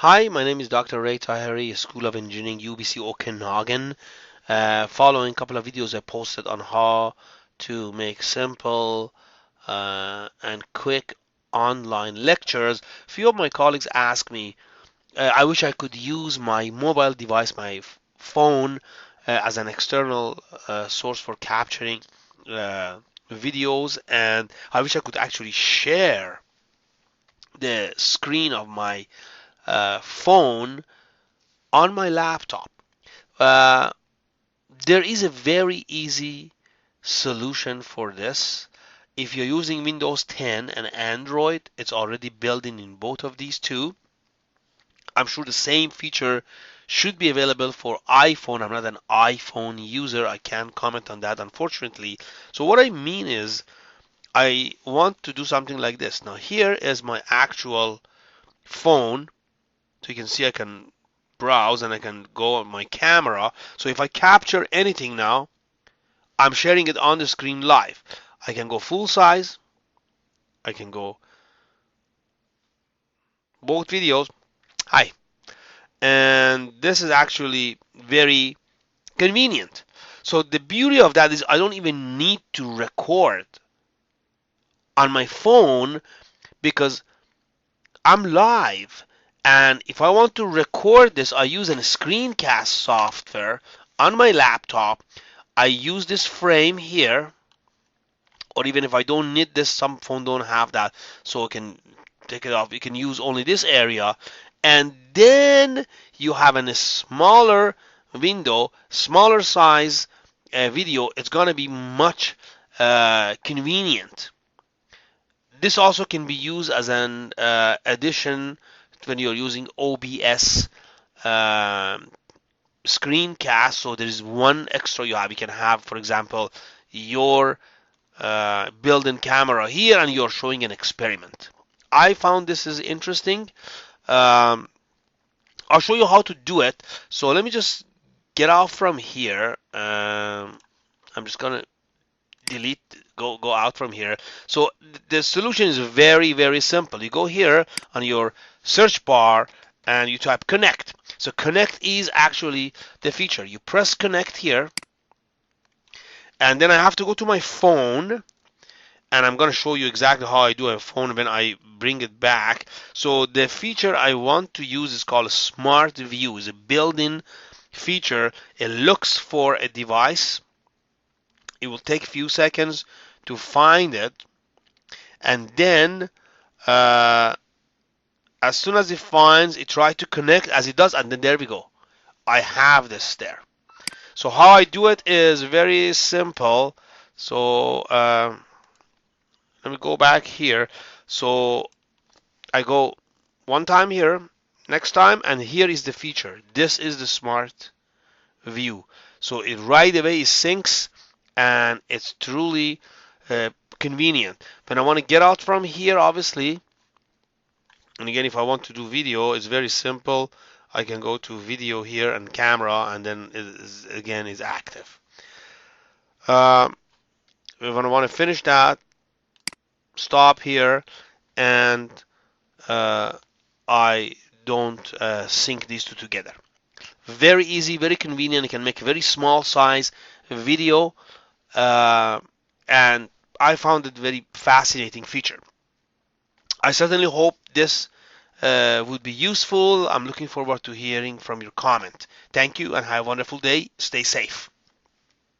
Hi, my name is Dr. Ray Taheri, School of Engineering, UBC Okanagan. Following a couple of videos I posted on how to make simple and quick online lectures. Few of my colleagues asked me, I wish I could use my mobile device, my phone, as an external source for capturing uh, videos, and I wish I could actually share the screen of my phone on my laptop. Uh, there is a very easy solution for this. If you're using Windows 10 and Android, it's already built in both of these two. I'm sure the same feature should be available for iPhone. I'm not an iPhone user. I can't comment on that, unfortunately. So what I mean is I want to do something like this. Now here is my actual phone. So you can see I can browse and I can go on my camera. So if I capture anything now, I'm sharing it on the screen live. I can go full size. I can go both videos. Hi. And this is actually very convenient. So the beauty of that is I don't even need to record on my phone because I'm live. And if I want to record this, I use a screencast software on my laptop. I use this frame here, or even if I don't need this, some phone don't have that, so I can take it off. You can use only this area, and then you have a smaller window, smaller size video. It's gonna be much convenient. This also can be used as an addition when you're using OBS screencast. So there is one extra you have. You can have, for example, your built-in camera here, and you're showing an experiment. I found this is interesting. Um, I'll show you how to do it. So let me just get out from here. I'm just gonna delete, go out from here. So the solution is very simple. You go here on your search bar and you type connect. So connect is actually the feature. You press connect here, and then I have to go to my phone, and I'm going to show you exactly how I do a phone when I bring it back. So the feature I want to use is called Smart View. It's a built-in feature. It looks for a device. It will take a few seconds to find it, and then uh, as soon as it finds, it tries to connect as it does, and then there we go. I have this there. So how I do it is very simple. So let me go back here. So I go one time here, next time, and here is the feature. This is the Smart View. So it right away syncs, and it's truly convenient. When I want to get out from here, obviously, and again, if I want to do video, it's very simple. I can go to video here and camera, and then again is active. If I want to finish that, stop here, and I don't sync these two together. Very easy, very convenient. You can make a very small size video, and I found it very fascinating feature. I certainly hope this would be useful. I'm looking forward to hearing from your comment. Thank you and have a wonderful day. Stay safe.